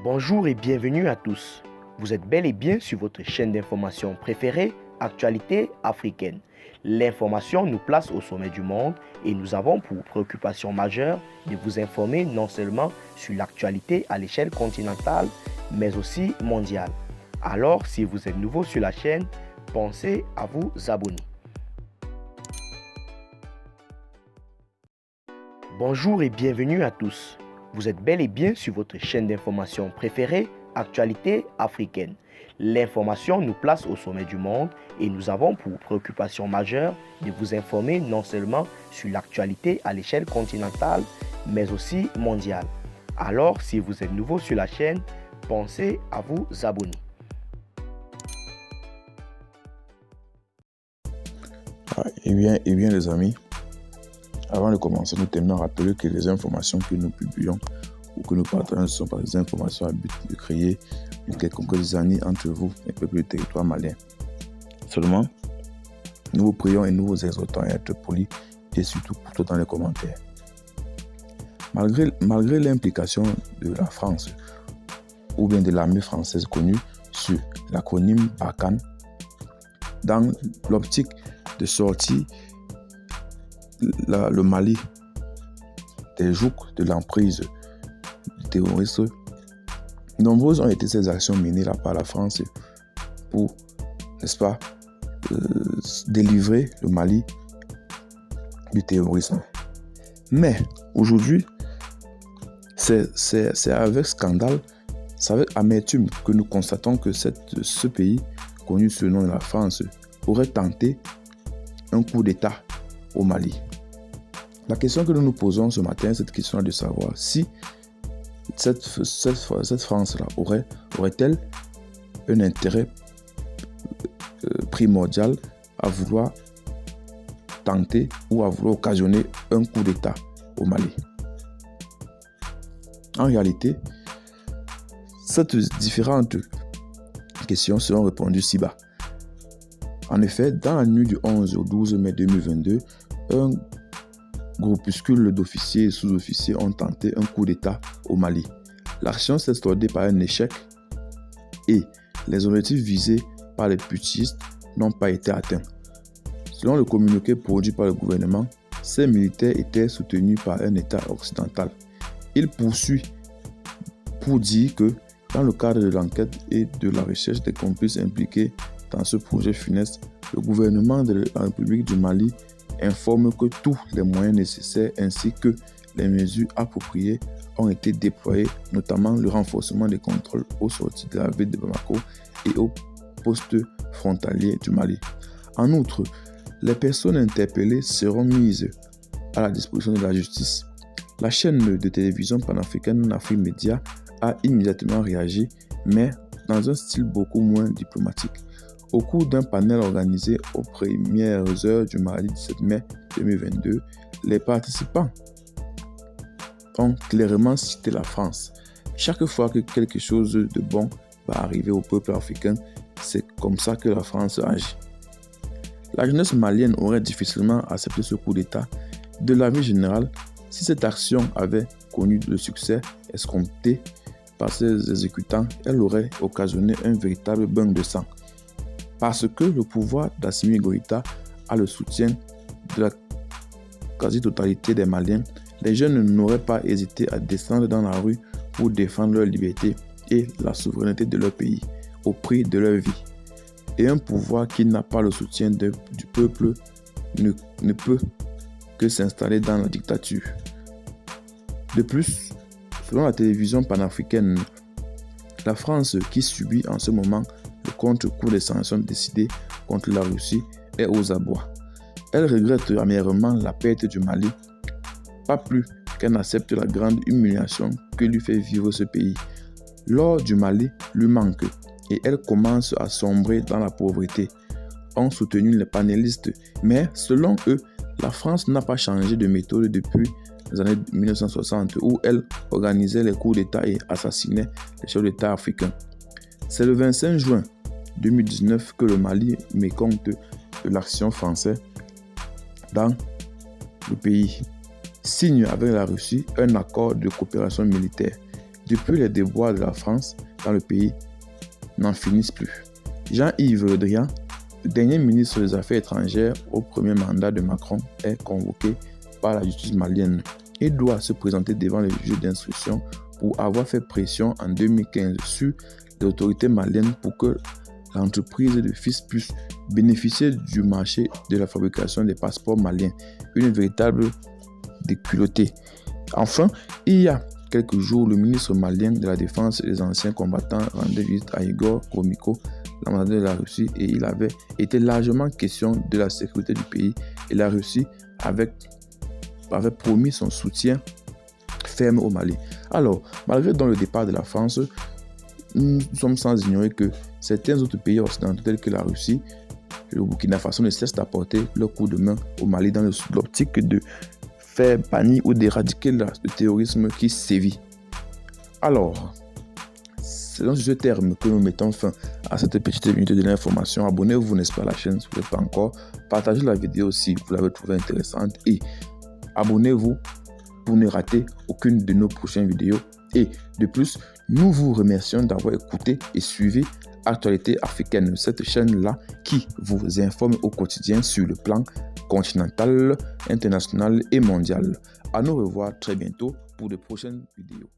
Bonjour et bienvenue à tous. Vous êtes bel et bien sur votre chaîne d'information préférée, Actualité africaine. L'information nous place au sommet du monde et nous avons pour préoccupation majeure de vous informer non seulement sur l'actualité à l'échelle continentale, mais aussi mondiale. Alors, si vous êtes nouveau sur la chaîne, pensez à vous abonner. Bonjour et bienvenue à tous. Vous êtes bel et bien sur votre chaîne d'information préférée, Actualité africaine. L'information nous place au sommet du monde et nous avons pour préoccupation majeure de vous informer non seulement sur l'actualité à l'échelle continentale, mais aussi mondiale. Alors, si vous êtes nouveau sur la chaîne, pensez à vous abonner. Eh bien les amis, avant de commencer, nous tenons à rappeler que les informations que nous publions ou que nous partageons ne sont pas des informations à but de créer une quelconque zizanie entre vous et le peuple du territoire malien. Seulement, nous vous prions et nous vous exhortons à être polis et surtout plutôt dans les commentaires. Malgré l'implication de la France ou bien de l'armée française connue sur l'acronyme Barkhane, dans l'optique de sortir le Mali des jougs de l'emprise du terrorisme, nombreuses ont été ces actions menées là par la France pour, n'est-ce pas, délivrer le Mali du terrorisme. Mais aujourd'hui, c'est avec scandale, c'est avec amertume que nous constatons que ce pays, connu sous le nom de la France, aurait tenté un coup d'État au Mali. La question que nous nous posons ce matin, c'est cette question de savoir si cette France-là aurait-elle un intérêt primordial à vouloir tenter ou à vouloir occasionner un coup d'État au Mali. En réalité, ces différentes questions seront répondues ci-bas. En effet, dans la nuit du 11 au 12 mai 2022, un groupuscule d'officiers et sous-officiers ont tenté un coup d'État au Mali. L'action s'est soldée par un échec et les objectifs visés par les putschistes n'ont pas été atteints. Selon le communiqué produit par le gouvernement, ces militaires étaient soutenus par un État occidental. Il poursuit pour dire que dans le cadre de l'enquête et de la recherche des complices impliqués dans ce projet funeste, le gouvernement de la République du Mali informe que tous les moyens nécessaires ainsi que les mesures appropriées ont été déployés, notamment le renforcement des contrôles aux sorties de la ville de Bamako et aux postes frontaliers du Mali. En outre, les personnes interpellées seront mises à la disposition de la justice. La chaîne de télévision panafricaine Afrique Média a immédiatement réagi, mais dans un style beaucoup moins diplomatique. Au cours d'un panel organisé aux premières heures du mardi 17 mai 2022, les participants ont clairement cité la France. Chaque fois que quelque chose de bon va arriver au peuple africain, c'est comme ça que la France agit. La jeunesse malienne aurait difficilement accepté ce coup d'État. De l'avis général, si cette action avait connu le succès escompté par ses exécutants, elle aurait occasionné un véritable bain de sang. Parce que le pouvoir d'Assimi Goïta a le soutien de la quasi-totalité des Maliens, les jeunes n'auraient pas hésité à descendre dans la rue pour défendre leur liberté et la souveraineté de leur pays au prix de leur vie. Et un pouvoir qui n'a pas le soutien du peuple ne peut que s'installer dans la dictature. De plus, selon la télévision panafricaine, la France qui subit en ce moment le contre-coup des sanctions décidées contre la Russie est aux abois. Elle regrette amèrement la perte du Mali, pas plus qu'elle n'accepte la grande humiliation que lui fait vivre ce pays. L'or du Mali lui manque et elle commence à sombrer dans la pauvreté, ont soutenu les panélistes. Mais selon eux, la France n'a pas changé de méthode depuis les années 1960 où elle organisait les coups d'État et assassinait les chefs d'État africains. C'est le 25 juin 2019 que le Mali mécompte de l'action française dans le pays, signe avec la Russie un accord de coopération militaire. depuis les déboires de la France dans le pays n'en finissent plus. Jean-Yves Le Drian, le dernier ministre des Affaires étrangères au premier mandat de Macron, est convoqué par la justice malienne. Il doit se présenter devant les juges d'instruction pour avoir fait pression en 2015 sur les autorités maliennes pour que l'entreprise de FIS puisse bénéficier du marché de la fabrication des passeports maliens. Une véritable déculottée. Enfin, il y a quelques jours, le ministre malien de la Défense et des anciens combattants rendait visite à Igor Gromyko, l'ambassadeur de la Russie, et il avait été largement question de la sécurité du pays. Et la Russie avait promis son soutien ferme au Mali. Alors, malgré donc le départ de la France, nous sommes sans ignorer que certains autres pays occidentaux tels que la Russie, le Burkina Faso ne cessent d'apporter leur coup de main au Mali dans l'optique de faire bannir ou d'éradiquer le terrorisme qui sévit. Alors, c'est dans ce terme que nous mettons fin à cette petite minute de l'information. Abonnez-vous, n'est-ce pas, à la chaîne si vous n'êtes pas encore. Partagez la vidéo si vous l'avez trouvée intéressante et abonnez-vous pour ne rater aucune de nos prochaines vidéos. Et de plus, nous vous remercions d'avoir écouté et suivi Actualité africaine, cette chaîne-là qui vous informe au quotidien sur le plan continental, international et mondial. À nous revoir très bientôt pour de prochaines vidéos.